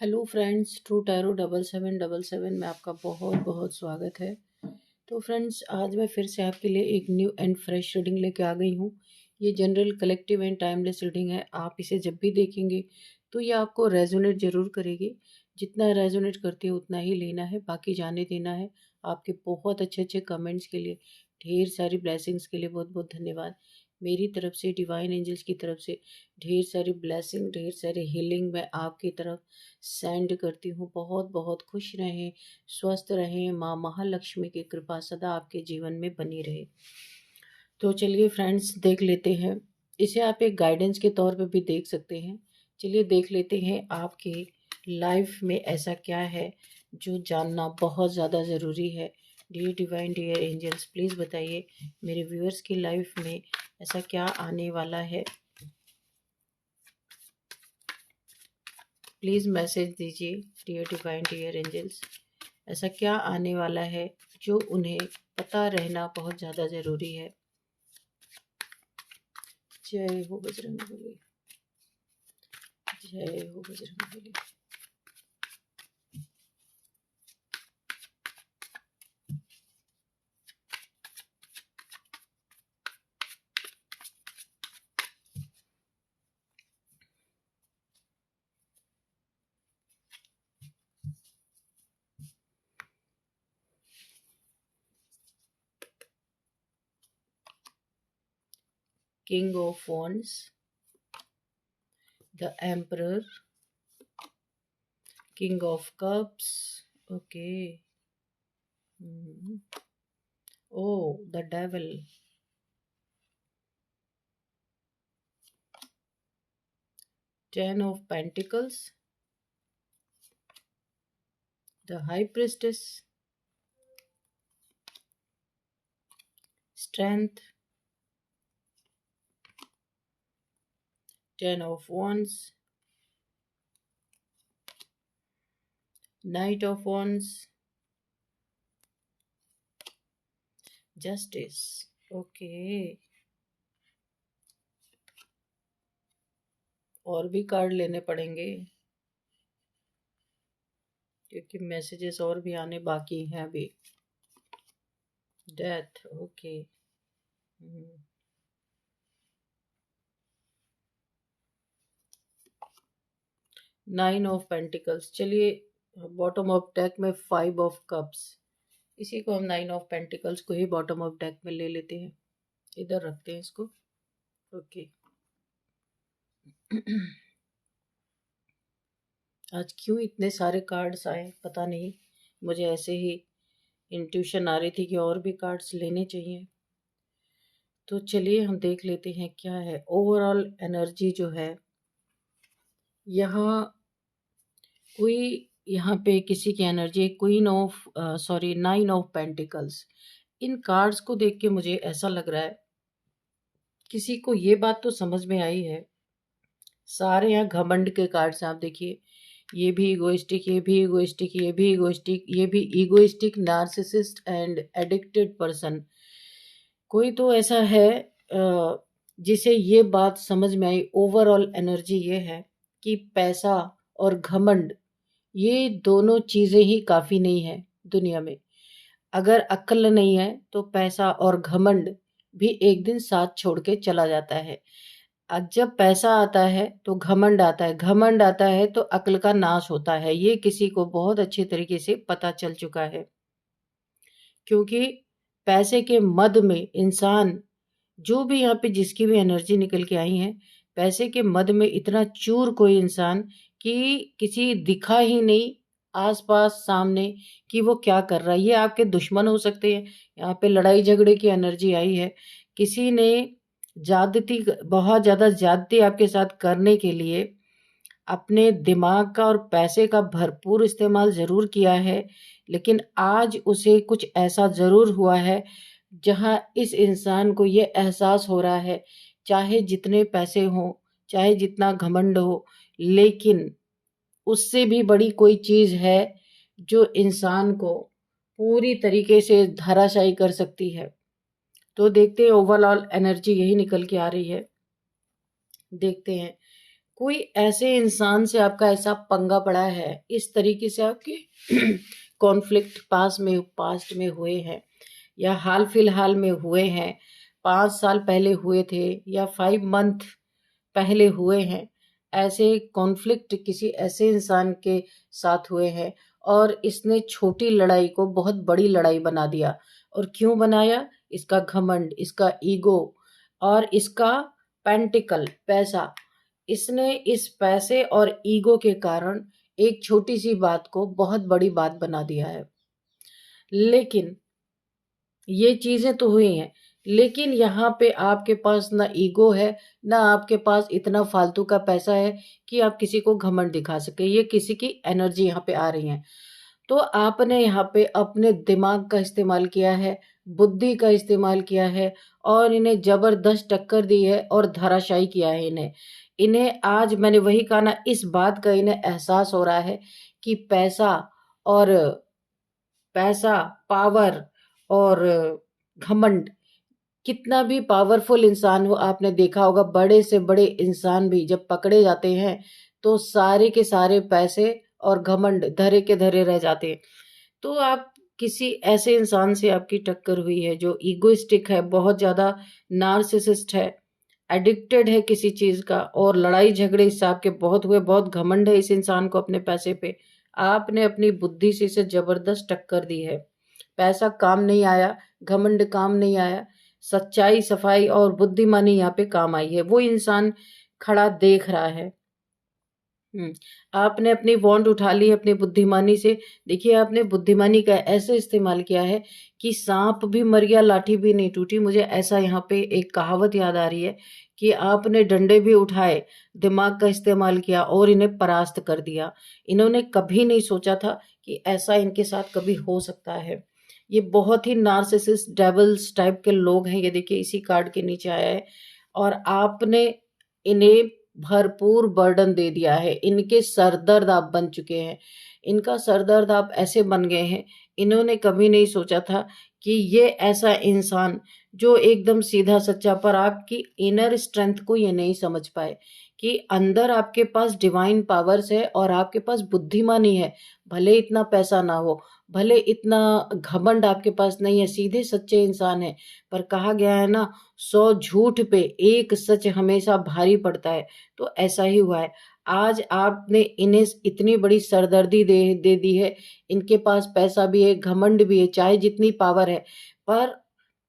Hello friends, true tarot 7777 में आपका बहुत बहुत स्वागत है। तो फ्रेंड्स, आज मैं फिर से आपके लिए एक न्यू एंड फ्रेश रीडिंग लेके आ गई हूँ। ये general, collective and timeless reading है। आप इसे जब भी देखेंगे तो ये आपको रेजोनेट ज़रूर करेगी। जितना रेजोनेट करती है उतना ही लेना है, बाकी जाने देना है। आपके बहुत अच्छे अच्छे कमेंट्स के लिए, ढेर सारी ब्लेसिंग्स के लिए बहुत बहुत धन्यवाद। मेरी तरफ से, डिवाइन एंजल्स की तरफ से ढेर सारी ब्लेसिंग, ढेर सारी हीलिंग मैं आपकी तरफ सेंड करती हूँ। बहुत बहुत खुश रहें, स्वस्थ रहें। माँ महालक्ष्मी की कृपा सदा आपके जीवन में बनी रहे। तो चलिए फ्रेंड्स, देख लेते हैं। इसे आप एक गाइडेंस के तौर पे भी देख सकते हैं। चलिए देख लेते हैं आपके लाइफ में ऐसा क्या है जो जानना बहुत ज़्यादा ज़रूरी है। Dear divine, dear angels, please बताइए मेरे व्यूअर्स की लाइफ में ऐसा क्या आने वाला है। प्लीज़ मैसेज दीजिए डियर डिवाइन, डियर एंजल्स। ऐसा क्या आने वाला है जो उन्हें पता रहना बहुत ज़्यादा ज़रूरी है। जय हो बजरंगबली, जय हो Bajrangbali. King of wands, the emperor, king of cups, okay, oh the devil, ten of pentacles, the high priestess, strength, ten of wands, knight of wands, justice, okay. और भी कार्ड लेने पड़ेंगे क्योंकि मैसेजेस और भी आने बाकी हैं अभी। Death, okay. Nine of pentacles. चलिए, बॉटम ऑफ डेक में फाइव ऑफ कप्स, इसी को हम नाइन ऑफ पेंटिकल्स को ही बॉटम ऑफ डेक में ले लेते हैं। इधर रखते हैं इसको, ओके। आज क्यों इतने सारे कार्ड्स आए पता नहीं, मुझे ऐसे ही इंट्यूशन आ रही थी कि और भी कार्ड्स लेने चाहिए। तो चलिए हम देख लेते हैं क्या है ओवरऑल एनर्जी जो है। यहाँ यहाँ पे किसी की energy, queen of sorry nine of pentacles. In cards को देख के मुझे ऐसा लग रहा है किसी को ये बात तो समझ में आई है। सारे यहाँ घमंड के कार्ड्स आप देखिए, ये भी इगोइस्टिक, ये भी इगोइस्टिक, ये भी इगोइस्टिक, ये भी egoistic, narcissist and addicted person. कोई तो ऐसा है जिसे ये बात समझ में आई। ओवरऑल एनर्जी ये है कि पैसा और घमंड, ये दोनों चीज़ें ही काफ़ी नहीं है दुनिया में। अगर अक्ल नहीं है तो पैसा और घमंड भी एक दिन साथ छोड़ के चला जाता है। जब पैसा आता है तो घमंड आता है, घमंड आता है तो अक्ल का नाश होता है। ये किसी को बहुत अच्छे तरीके से पता चल चुका है, क्योंकि पैसे के मद में इंसान, जो भी यहाँ पे जिसकी भी एनर्जी निकल के आई है, पैसे के मद में इतना चूर कोई इंसान कि किसी दिखा ही नहीं आसपास सामने कि वो क्या कर रहा है। ये आपके दुश्मन हो सकते हैं। यहाँ पे लड़ाई झगड़े की एनर्जी आई है। किसी ने ज्यादती, बहुत ज़्यादा ज्यादती आपके साथ करने के लिए अपने दिमाग का और पैसे का भरपूर इस्तेमाल ज़रूर किया है, लेकिन आज उसे कुछ ऐसा ज़रूर हुआ है जहाँ इस इंसान को ये एहसास हो रहा है, चाहे जितने पैसे हों, चाहे जितना घमंड हो, लेकिन उससे भी बड़ी कोई चीज़ है जो इंसान को पूरी तरीके से धराशायी कर सकती है। तो देखते हैं, ओवरऑल एनर्जी यही निकल के आ रही है। देखते हैं कोई ऐसे इंसान से आपका ऐसा पंगा पड़ा है, इस तरीके से आपके कॉन्फ्लिक्ट पास्ट में हुए हैं, या हाल फिलहाल में हुए हैं, 5 साल पहले हुए थे, या 5 मंथ पहले हुए हैं। ऐसे कॉन्फ्लिक्ट किसी ऐसे इंसान के साथ हुए हैं और इसने छोटी लड़ाई को बहुत बड़ी लड़ाई बना दिया। और क्यों बनाया? इसका घमंड, इसका ईगो और इसका पेंटिकल, पैसा। इसने इस पैसे और ईगो के कारण एक छोटी सी बात को बहुत बड़ी बात बना दिया है। लेकिन ये चीजें तो हुई हैं, लेकिन यहाँ पे आपके पास ना ईगो है, ना आपके पास इतना फालतू का पैसा है कि आप किसी को घमंड दिखा सके। ये किसी की एनर्जी यहाँ पे आ रही है। तो आपने यहाँ पे अपने दिमाग का इस्तेमाल किया है, बुद्धि का इस्तेमाल किया है और इन्हें जबरदस्त टक्कर दी है और धराशायी किया है इन्हें। इन्हें आज मैंने वही कहा ना, इस बात का इन्हें एहसास हो रहा है कि और पैसा, पावर और घमंड, कितना भी पावरफुल इंसान हो, आपने देखा होगा बड़े से बड़े इंसान भी जब पकड़े जाते हैं तो सारे के सारे पैसे और घमंड धरे के धरे रह जाते हैं। तो आप किसी ऐसे इंसान से आपकी टक्कर हुई है जो ईगोइस्टिक है, बहुत ज्यादा नार्सिसिस्ट है, एडिक्टेड है किसी चीज का, और लड़ाई झगड़े इससे आपके बहुत हुए, बहुत घमंड है इस इंसान को अपने पैसे पे। आपने अपनी बुद्धि से इसे जबरदस्त टक्कर दी है। पैसा काम नहीं आया, घमंड काम नहीं आया, सच्चाई, सफाई और बुद्धिमानी यहाँ पे काम आई है। वो इंसान खड़ा देख रहा है। आपने अपनी वॉन्ड उठा ली है अपनी बुद्धिमानी से। देखिए, आपने बुद्धिमानी का ऐसे इस्तेमाल किया है कि सांप भी मर गया, लाठी भी नहीं टूटी। मुझे ऐसा यहाँ पे एक कहावत याद आ रही है कि आपने डंडे भी उठाए, दिमाग का इस्तेमाल किया और इन्हें परास्त कर दिया। इन्होंने कभी नहीं सोचा था कि ऐसा इनके साथ कभी हो सकता है। ये बहुत ही नार्सिसिस्ट डेविल्स टाइप के लोग हैं। ये देखिए, इसी कार्ड के नीचे आया है और आपने इन्हें भरपूर बर्डन दे दिया है। इनके सरदर्द आप बन चुके हैं, इनका सरदर्द आप ऐसे बन गए हैं। इन्होंने कभी नहीं सोचा था कि ये ऐसा इंसान जो एकदम सीधा सच्चा, पर आपकी इनर स्ट्रेंथ को ये नहीं समझ पाए कि अंदर आपके पास डिवाइन पावर्स है और आपके पास बुद्धिमानी है। भले इतना पैसा ना हो, भले इतना घमंड आपके पास नहीं है, सीधे सच्चे इंसान है, पर कहा गया है ना, 100 झूठ पे एक सच हमेशा भारी पड़ता है। तो ऐसा ही हुआ है। आज आपने इन्हें इतनी बड़ी सरदर्दी दे दी है। इनके पास पैसा भी है, घमंड भी है, चाहे जितनी पावर है, पर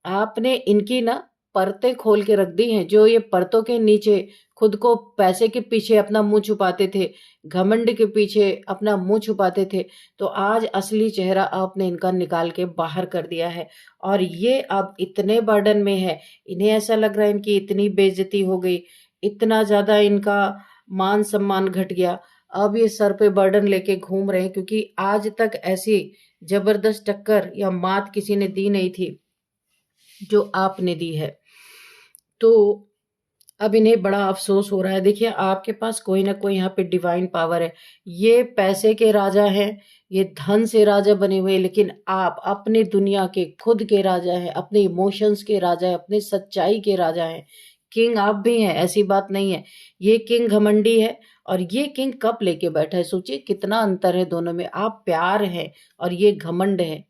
आपने इनकी ना परतें खोल के रख दी हैं। जो ये परतों के नीचे खुद को पैसे के पीछे अपना मुंह छुपाते थे, घमंड के पीछे अपना मुंह छुपाते थे, तो आज असली चेहरा आपने इनका निकाल के बाहर कर दिया है। और ये अब इतने बर्डन में है, इन्हें ऐसा लग रहा है इनकी इतनी बेइज्जती हो गई, इतना ज्यादा इनका मान सम्मान घट गया। अब ये सर पे बर्डन लेके घूम रहे हैं, क्योंकि आज तक ऐसी जबरदस्त टक्कर या मात किसी ने दी नहीं थी जो आपने दी है। तो अब इन्हें बड़ा अफसोस हो रहा है। देखिए, आपके पास कोई ना कोई यहाँ पे डिवाइन पावर है। ये पैसे के राजा हैं, ये धन से राजा बने हुए, लेकिन आप अपने दुनिया के खुद के राजा हैं, अपने इमोशंस के राजा हैं, अपने सच्चाई के राजा हैं। किंग आप भी हैं, ऐसी बात नहीं है। ये किंग घमंडी है और ये किंग कप लेके बैठा है। सोचिए कितना अंतर है दोनों में। आप प्यार है और ये घमंड है।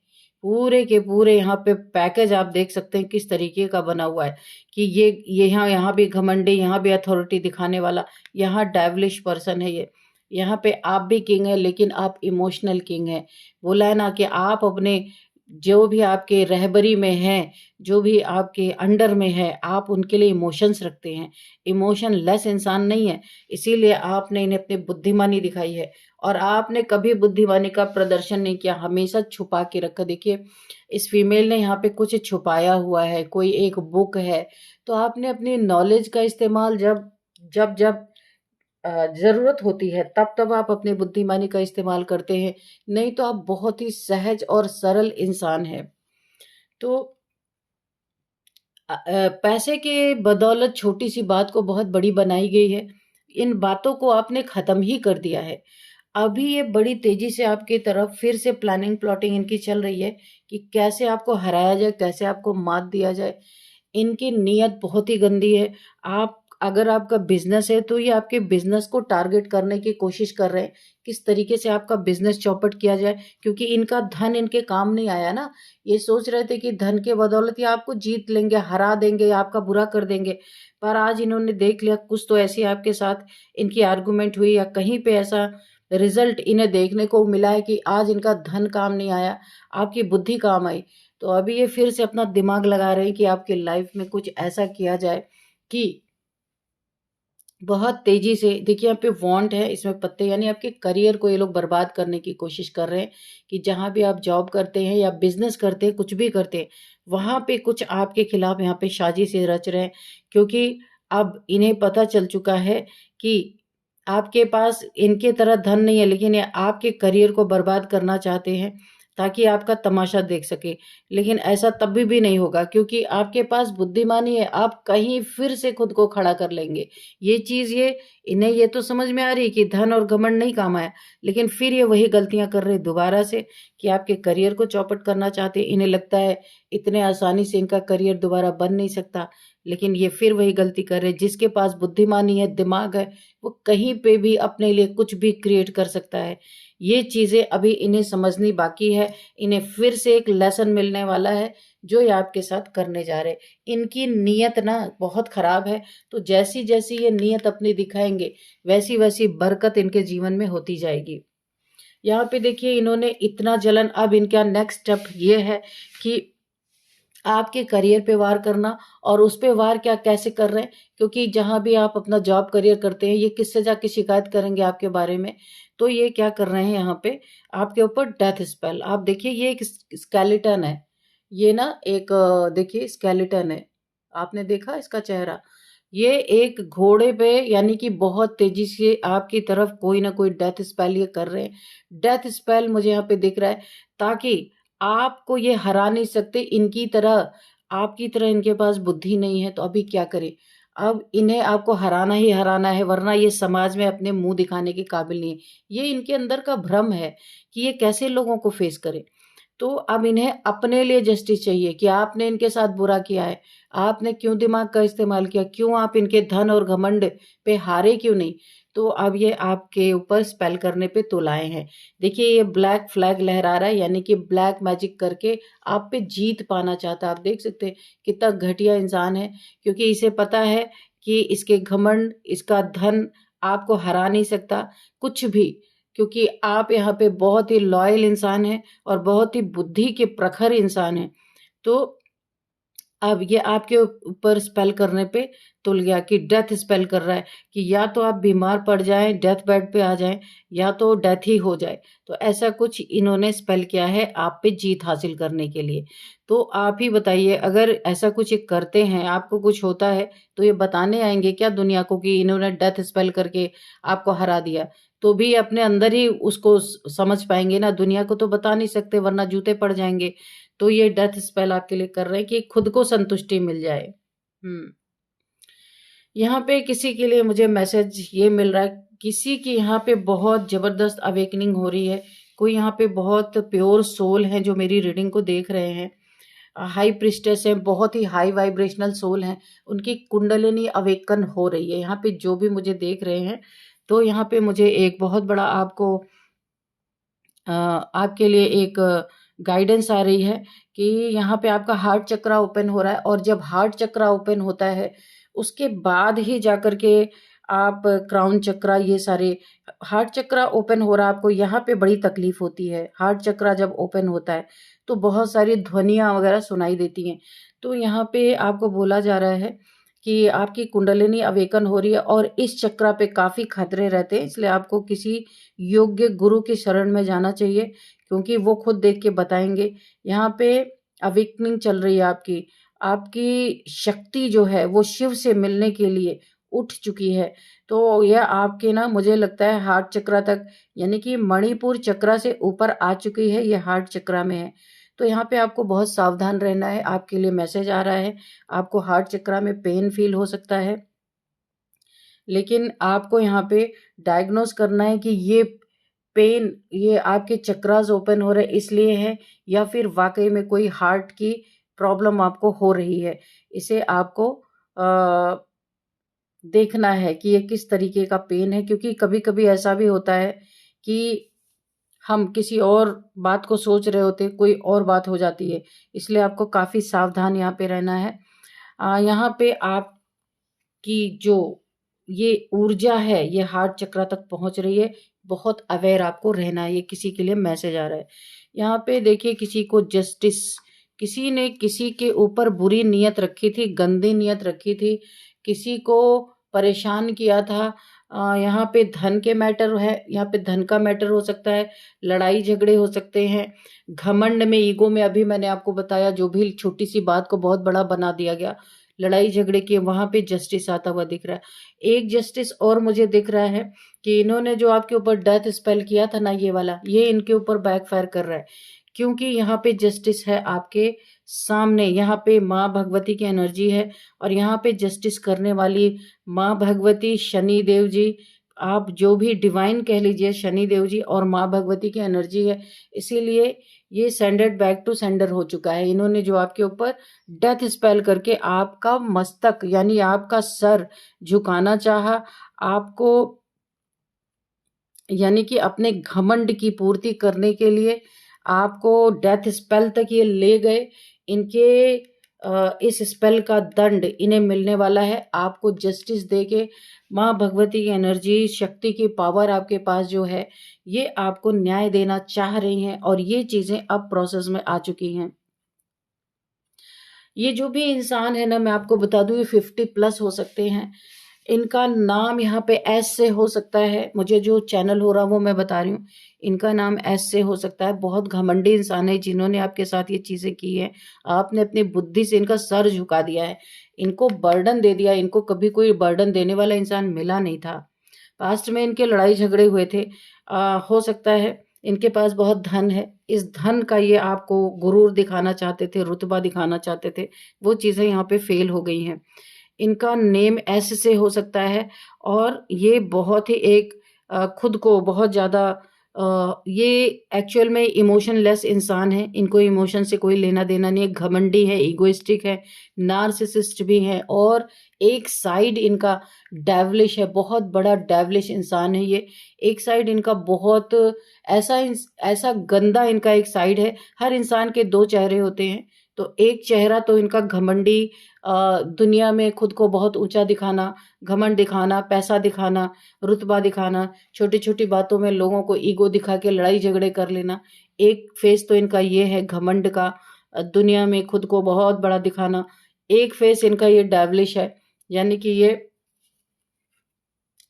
पूरे के पूरे यहाँ पे पैकेज आप देख सकते हैं किस तरीके का बना हुआ है कि ये यहाँ भी घमंडी, यहाँ भी अथॉरिटी दिखाने वाला, यहाँ डेविलिश पर्सन है ये। यहाँ पे आप भी किंग है, लेकिन आप इमोशनल किंग है। बोला है ना कि आप अपने जो भी आपके रहबरी में है, जो भी आपके अंडर में है, आप उनके लिए इमोशंस रखते हैं। इमोशन लेस इंसान नहीं है, इसीलिए आपने इन्हें अपनी बुद्धिमानी दिखाई है। और आपने कभी बुद्धिमानी का प्रदर्शन नहीं किया, हमेशा छुपा के रखा। देखिए, इस फीमेल ने यहाँ पे कुछ छुपाया हुआ है, कोई एक बुक है। तो आपने अपनी नॉलेज का इस्तेमाल जब जब जब जरूरत होती है, तब तब आप अपनी बुद्धिमानी का इस्तेमाल करते हैं, नहीं तो आप बहुत ही सहज और सरल इंसान हैं। तो पैसे के बदौलत छोटी सी बात को बहुत बड़ी बनाई गई है। इन बातों को आपने खत्म ही कर दिया है। अभी ये बड़ी तेजी से आपकी तरफ फिर से प्लानिंग प्लॉटिंग इनकी चल रही है कि कैसे आपको हराया जाए, कैसे आपको मात दिया जाए। इनकी नीयत बहुत ही गंदी है। अगर आपका बिजनेस है तो ये आपके बिजनेस को टारगेट करने की कोशिश कर रहे हैं, किस तरीके से आपका बिजनेस चौपट किया जाए, क्योंकि इनका धन इनके काम नहीं आया ना। ये सोच रहे थे कि धन के बदौलत ये आपको जीत लेंगे, हरा देंगे, आपका बुरा कर देंगे। पर आज इन्होंने देख लिया, कुछ तो ऐसी आपके साथ इनकी आर्गुमेंट हुई या कहीं पे ऐसा रिजल्ट इन्हें देखने को मिला है कि आज इनका धन काम नहीं आया, आपकी बुद्धि काम आई। तो अभी ये फिर से अपना दिमाग लगा रहे हैं कि आपकी लाइफ में कुछ ऐसा किया जाए कि बहुत तेजी से, देखिए यहाँ पे वांट है, इसमें पत्ते, यानी आपके करियर को ये लोग बर्बाद करने की कोशिश कर रहे हैं कि जहां भी आप जॉब करते हैं या बिजनेस करते हैं, कुछ भी करते हैं, वहां पे कुछ आपके खिलाफ यहाँ पे साजिश से रच रहे हैं। क्योंकि अब इन्हें पता चल चुका है कि आपके पास इनके तरह धन नहीं है, लेकिन ये आपके करियर को बर्बाद करना चाहते हैं ताकि आपका तमाशा देख सके। लेकिन ऐसा तभी भी नहीं होगा, क्योंकि आपके पास बुद्धिमानी है, आप कहीं फिर से खुद को खड़ा कर लेंगे। ये चीज़ ये इन्हें ये तो समझ में आ रही है कि धन और घमंड नहीं काम आया, लेकिन फिर ये वही गलतियां कर रहे दोबारा से कि आपके करियर को चौपट करना चाहते हैं। इन्हें लगता है इतने आसानी से इनका करियर दोबारा बन नहीं सकता, लेकिन ये फिर वही गलती कर रहे। जिसके पास बुद्धिमानी है, दिमाग है, वो कहीं पे भी अपने लिए कुछ भी क्रिएट कर सकता है। ये चीज़ें अभी इन्हें समझनी बाकी है। इन्हें फिर से एक लेसन मिलने वाला है जो ये आपके साथ करने जा रहे। इनकी नीयत ना बहुत खराब है, तो जैसी जैसी ये नीयत अपनी दिखाएंगे, वैसी वैसी बरकत इनके जीवन में होती जाएगी। यहाँ पे देखिए, इन्होंने इतना जलन, अब इनका नेक्स्ट स्टेप ये है कि आपके करियर पे वार करना। और उस पे वार क्या कैसे कर रहे हैं, क्योंकि जहां भी आप अपना जॉब करियर करते हैं, ये किससे जाके शिकायत करेंगे आपके बारे में। तो ये क्या कर रहे हैं यहाँ पे, आपके ऊपर डेथ स्पेल। आप देखिए, ये एक स्केलेटन है, ये ना एक देखिए स्केलेटन है, आपने देखा इसका चेहरा, ये एक घोड़े पे, यानी कि बहुत तेजी से आपकी तरफ कोई ना कोई डेथ स्पेल ये कर रहे हैं। डेथ स्पेल मुझे यहाँ पे दिख रहा है, ताकि आपको ये हरा नहीं सकते इनकी तरह, आपकी तरह इनके पास बुद्धि नहीं है। तो अभी क्या करें, अब इन्हें आपको हराना ही हराना है, वरना ये समाज में अपने मुंह दिखाने के काबिल नहीं है। ये इनके अंदर का भ्रम है कि ये कैसे लोगों को फेस करे। तो अब इन्हें अपने लिए जस्टिस चाहिए कि आपने इनके साथ बुरा किया है, आपने क्यों दिमाग का इस्तेमाल किया, क्यों आप इनके धन और घमंड पे हारे क्यों नहीं। तो अब ये आपके ऊपर स्पेल करने पे तुलाए हैं। देखिए, ये ब्लैक फ्लैग लहरा रहा है, यानी कि ब्लैक मैजिक करके आप पे जीत पाना चाहता है। आप देख सकते हैं कितना घटिया इंसान है, क्योंकि इसे पता है कि इसके घमंड, इसका धन आपको हरा नहीं सकता कुछ भी, क्योंकि आप यहाँ पे बहुत ही लॉयल इंसान हैं और बहुत ही बुद्धि के प्रखर इंसान हैं। तो अब ये आपके ऊपर स्पेल करने पे तुल गया कि डेथ स्पेल कर रहा है कि या तो आप बीमार पड़ जाएं, डेथ बेड पे आ जाएं, या तो डेथ ही हो जाए। तो ऐसा कुछ इन्होंने स्पेल किया है आप पे जीत हासिल करने के लिए। तो आप ही बताइए, अगर ऐसा कुछ ये करते हैं, आपको कुछ होता है, तो ये बताने आएंगे क्या दुनिया को कि इन्होंने डेथ स्पेल करके आपको हरा दिया। तो भी अपने अंदर ही उसको समझ पाएंगे ना, दुनिया को तो बता नहीं सकते, वरना जूते पड़ जाएंगे। तो ये डेथ स्पेल आपके लिए कर रहे हैं कि खुद को संतुष्टि मिल जाए। यहाँ पे किसी के लिए मुझे मैसेज ये मिल रहा है, किसी की यहाँ पे बहुत जबरदस्त अवेकनिंग हो रही है। कोई यहाँ पे बहुत प्योर सोल है जो मेरी रीडिंग को देख रहे हैं, हाई प्रिस्टेस है, बहुत ही हाई वाइब्रेशनल सोल हैं, उनकी कुंडलिनी अवेकन हो रही है यहाँ पे जो भी मुझे देख रहे हैं। तो यहाँ पे मुझे एक बहुत बड़ा आपके लिए एक गाइडेंस आ रही है कि यहाँ पे आपका हार्ट चक्रा ओपन हो रहा है, और जब हार्ट चक्रा ओपन होता है उसके बाद ही जाकर के आप क्राउन चक्रा, ये सारे, हार्ट चक्रा ओपन हो रहा है आपको, यहाँ पे बड़ी तकलीफ होती है। हार्ट चक्रा जब ओपन होता है तो बहुत सारी ध्वनियाँ वगैरह सुनाई देती हैं। तो यहाँ पे आपको बोला जा रहा है कि आपकी कुंडलिनी अवेकन हो रही है, और इस चक्रा पे काफ़ी खतरे रहते हैं, इसलिए आपको किसी योग्य गुरु की शरण में जाना चाहिए, क्योंकि वो खुद देख के बताएंगे। यहाँ पे अवेकनिंग चल रही है आपकी, आपकी शक्ति जो है वो शिव से मिलने के लिए उठ चुकी है। तो यह आपके ना, मुझे लगता है हार्ट चक्रा तक, यानी कि मणिपुर चक्रा से ऊपर आ चुकी है, ये हार्ट चक्रा में है। तो यहाँ पे आपको बहुत सावधान रहना है। आपके लिए मैसेज आ रहा है, आपको हार्ट चक्रा में पेन फील हो सकता है, लेकिन आपको यहाँ पे डायग्नोस करना है कि ये पेन, ये आपके चक्रास ओपन हो रहे इसलिए है, या फिर वाकई में कोई हार्ट की प्रॉब्लम आपको हो रही है। इसे आपको देखना है कि ये किस तरीके का पेन है, क्योंकि कभी कभी ऐसा भी होता है कि हम किसी और बात को सोच रहे होते, कोई और बात हो जाती है। इसलिए आपको काफ़ी सावधान यहाँ पे रहना है। यहाँ पे आपकी जो ये ऊर्जा है ये हार्ट चक्र तक पहुंच रही है। बहुत अवेयर आपको रहना है, ये किसी के लिए मैसेज आ रहा है। यहाँ पे देखिए, किसी को जस्टिस, किसी ने किसी के ऊपर बुरी नीयत रखी थी, गंदी नीयत रखी थी, किसी को परेशान किया था। यहाँ पे धन के मैटर है, यहाँ पे धन का मैटर हो सकता है, लड़ाई झगड़े हो सकते हैं, घमंड में, ईगो में, अभी मैंने आपको बताया जो भी छोटी सी बात को बहुत बड़ा बना दिया गया, लड़ाई झगड़े की, वहां पे जस्टिस आता हुआ दिख रहा है। एक जस्टिस और मुझे दिख रहा है कि इन्होंने जो आपके ऊपर डेथ स्पेल किया था ना, ये वाला, ये इनके ऊपर बैकफायर कर रहा है, क्योंकि यहाँ पे जस्टिस है आपके सामने। यहाँ पे माँ भगवती की एनर्जी है, और यहाँ पे जस्टिस करने वाली माँ भगवती, शनि देव जी, आप जो भी डिवाइन कह लीजिए, शनि देव जी और माँ भगवती की एनर्जी है। इसीलिए ये सेंडेड बैक टू सेंडर हो चुका है। इन्होंने जो आपके ऊपर डेथ स्पेल करके आपका मस्तक यानी आपका सर झुकाना चाहा, आपको यानी कि अपने घमंड की पूर्ति करने के लिए आपको डेथ स्पेल तक ये ले गए। इनके इस स्पेल का दंड इन्हें मिलने वाला है। आपको जस्टिस देके माँ भगवती की एनर्जी, शक्ति की पावर आपके पास जो है, ये आपको न्याय देना चाह रही हैं, और ये चीजें अब प्रोसेस में आ चुकी हैं। ये जो भी इंसान है ना, मैं आपको बता दूं, ये 50+ हो सकते हैं। इनका नाम यहाँ पे एस से हो सकता है, मुझे जो चैनल हो रहा वो मैं बता रही हूँ। इनका नाम एस से हो सकता है। बहुत घमंडी इंसान है जिन्होंने आपके साथ ये चीजें की है। आपने अपनी बुद्धि से इनका सर झुका दिया है, इनको बर्डन दे दिया। इनको कभी कोई बर्डन देने वाला इंसान मिला नहीं था। पास्ट में इनके लड़ाई झगड़े हुए थे। हो सकता है इनके पास बहुत धन है, इस धन का ये आपको गुरूर दिखाना चाहते थे, रुतबा दिखाना चाहते थे, वो चीजें यहाँ पे फेल हो गई हैं। इनका नेम एस से हो सकता है, और ये बहुत ही एक खुद को बहुत ज़्यादा ये एक्चुअल में इमोशनलेस इंसान है। इनको इमोशन से कोई लेना देना नहीं है, घमंडी है, इगोइस्टिक है, नार्सिसिस्ट भी है, और एक साइड इनका डेवलिश है, बहुत बड़ा डेवलिश इंसान है ये। एक साइड इनका बहुत ऐसा ऐसा गंदा इनका एक साइड है। हर इंसान के दो चेहरे होते हैं, तो एक चेहरा तो इनका घमंडी, दुनिया में खुद को बहुत ऊंचा दिखाना, घमंड दिखाना, पैसा दिखाना, रुतबा दिखाना, छोटी छोटी बातों में लोगों को ईगो दिखा के लड़ाई झगड़े कर लेना। एक फेस तो इनका ये है घमंड का, दुनिया में खुद को बहुत बड़ा दिखाना। एक फेस इनका ये डेवलिश है, यानी कि ये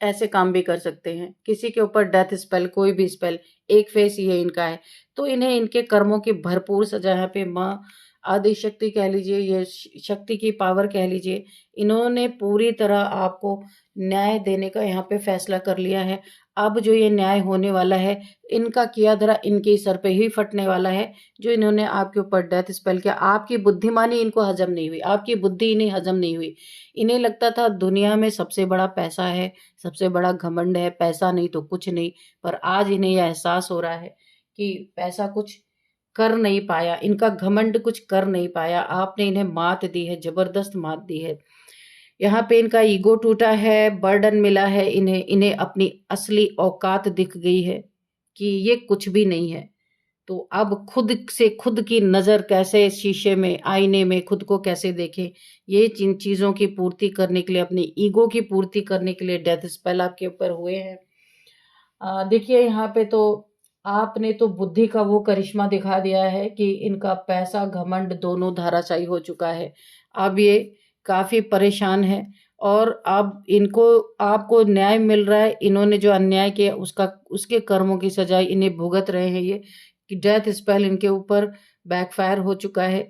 ऐसे काम भी कर सकते हैं, किसी के ऊपर डेथ स्पेल, कोई भी स्पेल, एक फेस ये इनका है। तो इन्हें इनके कर्मों की भरपूर सजा यहाँ पे माँ आदि शक्ति कह लीजिए, ये शक्ति की पावर कह लीजिए, इन्होंने पूरी तरह आपको न्याय देने का यहाँ पे फैसला कर लिया है। अब जो ये न्याय होने वाला है, इनका किया धरा इनके सर पे ही फटने वाला है। जो इन्होंने आपके ऊपर डेथ स्पेल किया, आपकी बुद्धिमानी इनको हजम नहीं हुई, आपकी बुद्धि इन्हें हजम नहीं हुई। इन्हें लगता था दुनिया में सबसे बड़ा पैसा है, सबसे बड़ा घमंड है, पैसा नहीं तो कुछ नहीं। पर आज इन्हें यह एहसास हो रहा है कि पैसा कुछ कर नहीं पाया, इनका घमंड कुछ कर नहीं पाया। आपने इन्हें मात दी है, जबरदस्त मात दी है। यहाँ पे इनका ईगो टूटा है, बर्डन मिला है इन्हें, इन्हें अपनी असली औकात दिख गई है कि ये कुछ भी नहीं है। तो अब खुद से खुद की नज़र कैसे, शीशे में, आईने में खुद को कैसे देखें, ये जिन चीज़ों की पूर्ति करने के लिए, अपनी ईगो की पूर्ति करने के लिए डेथ स्पेल आपके ऊपर हुए हैं। देखिए यहाँ पे तो आपने तो बुद्धि का वो करिश्मा दिखा दिया है कि इनका पैसा घमंड दोनों धाराशायी हो चुका है। अब ये काफ़ी परेशान है, और अब इनको, आपको न्याय मिल रहा है। इन्होंने जो अन्याय किया उसका, उसके कर्मों की सजाई इन्हें भुगत रहे हैं ये, कि डेथ स्पेल इनके ऊपर बैकफायर हो चुका है,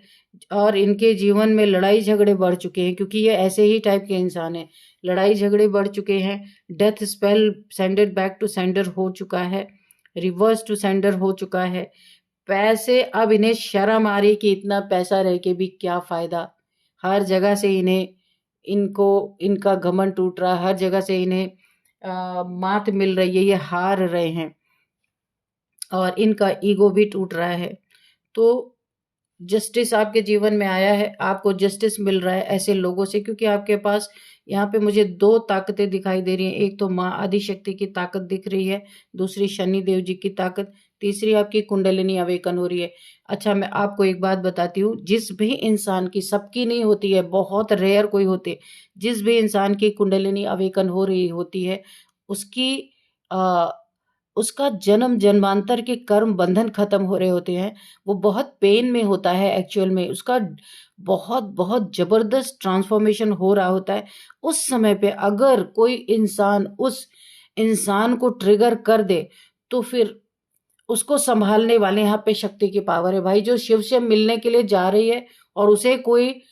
और इनके जीवन में लड़ाई झगड़े बढ़ चुके हैं, क्योंकि ये ऐसे ही टाइप के इंसान हैं। लड़ाई झगड़े बढ़ चुके हैं, death spell sended back to sender हो चुका है, रिवर्स टू सेंडर हो चुका है। पैसे, अब इन्हें शर्म आ रही कि इतना पैसा रह के भी क्या फायदा। हर जगह से इन्हें, इनको, इनका घमंड टूट रहा है, हर जगह से इन्हें मात मिल रही है, ये हार रहे हैं, और इनका ईगो भी टूट रहा है। तो जस्टिस आपके जीवन में आया है, आपको जस्टिस मिल रहा है ऐसे लोगों से, क्योंकि आपके पास यहाँ पे मुझे 2 ताकतें दिखाई दे रही हैं। एक तो माँ आदिशक्ति की ताकत दिख रही है, दूसरी शनि देव जी की ताकत, तीसरी आपकी कुंडलिनी अवेकन हो रही है। अच्छा, मैं आपको एक बात बताती हूँ, जिस भी इंसान की, सबकी नहीं होती है, बहुत रेयर कोई होते हैं, जिस भी इंसान की कुंडलिनी अवेकन हो रही होती है, उसकी अ, उसका जन्म जन्मांतर के कर्म बंधन खत्म हो रहे होते हैं। वो बहुत पेन में होता है एक्चुअल में, उसका बहुत बहुत जबरदस्त ट्रांसफॉर्मेशन हो रहा होता है। उस समय पे अगर कोई इंसान उस इंसान को ट्रिगर कर दे, तो फिर उसको संभालने वाले यहाँ पे शक्ति की पावर है भाई। जो शिव से मिलने के लिए जा रही है और उसे कोई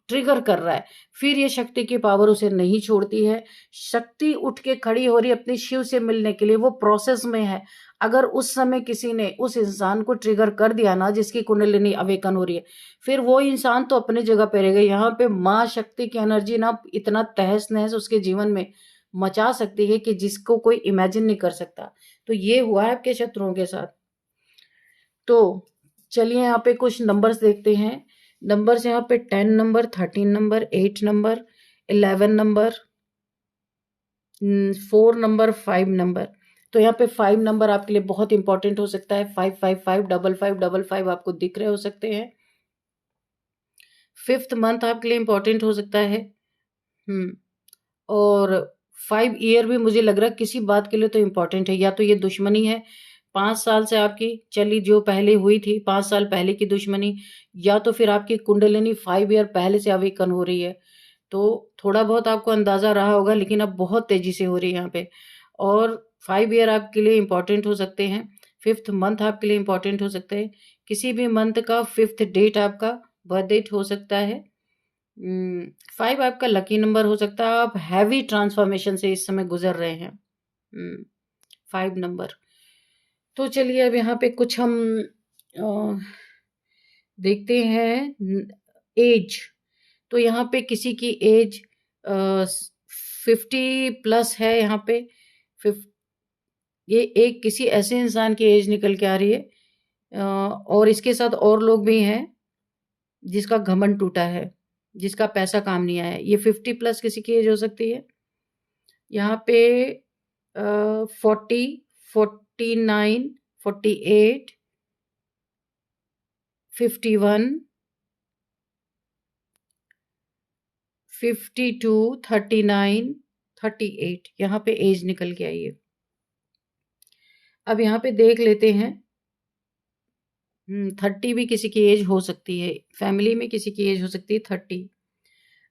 ट्रिगर कर रहा है, फिर ये शक्ति की पावर उसे नहीं छोड़ती है। शक्ति उठ के खड़ी हो रही है अपने शिव से मिलने के लिए, वो प्रोसेस में है। अगर उस समय किसी ने उस इंसान को ट्रिगर कर दिया ना, जिसकी कुंडलिनी अवेकन हो रही है, फिर वो इंसान तो अपने जगह पे रहेगा। यहाँ पे माँ शक्ति की एनर्जी ना इतना तहस नहस उसके जीवन में मचा सकती है कि जिसको कोई इमेजिन नहीं कर सकता। तो ये हुआ है आपके शत्रुओं के साथ। तो चलिए यहाँ पे कुछ नंबर्स देखते हैं। नंबर्स यहाँ पे 10 number, 13 number, 8 number, 11 number, 4 number, 5 number. तो यहाँ पे 5 नंबर आपके लिए बहुत इंपॉर्टेंट हो सकता है। 555 5555 आपको दिख रहे हो सकते हैं। 5th मंथ आपके लिए इंपॉर्टेंट हो सकता है। और 5 ईयर भी मुझे लग रहा है किसी बात के लिए तो इम्पोर्टेंट है। या तो ये दुश्मनी है 5 साल से आपकी चली, जो पहले हुई थी 5 साल पहले की दुश्मनी, या तो फिर आपकी कुंडलिनी 5 ईयर पहले से अवेकन हो रही है। तो थोड़ा बहुत आपको अंदाजा रहा होगा, लेकिन अब बहुत तेजी से हो रही है यहाँ पे। और 5 ईयर आपके लिए इम्पोर्टेंट हो सकते हैं। 5th मंथ आपके लिए इम्पोर्टेंट हो सकता है। किसी भी मंथ का 5th डेट आपका बर्थ डेट हो सकता है। 5 आपका लकी नंबर हो सकता है। आप हैवी ट्रांसफॉर्मेशन से इस समय गुजर रहे हैं। 5 नंबर। तो चलिए अब यहाँ पे कुछ हम अ, देखते हैं एज। तो यहाँ पे किसी की एज 50 प्लस है। यहाँ पे ये एक किसी ऐसे इंसान की एज निकल के आ रही है, और इसके साथ और लोग भी हैं जिसका घमंड टूटा है, जिसका पैसा काम नहीं आया है। ये 50 प्लस किसी की एज हो सकती है। यहाँ पे 40, 49, 48, 51, 52, 39, 38 यहाँ पे एज निकल के आई है। अब यहाँ पे देख लेते हैं। 30 भी किसी की एज हो सकती है, फैमिली में किसी की एज हो सकती है 30।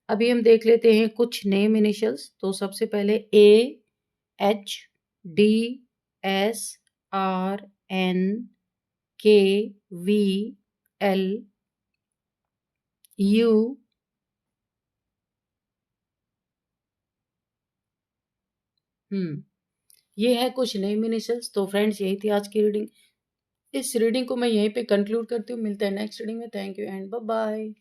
अभी हम देख लेते हैं कुछ नेम इनिशियल्स। तो सबसे पहले AHDSRNKVLU। ये है कुछ नेम इनिशियल्स। तो फ्रेंड्स, यही थी आज की रीडिंग। इस रीडिंग को मैं यहीं पे कंक्लूड करती हूँ। मिलते हैं नेक्स्ट रीडिंग में। Thank you and bye bye.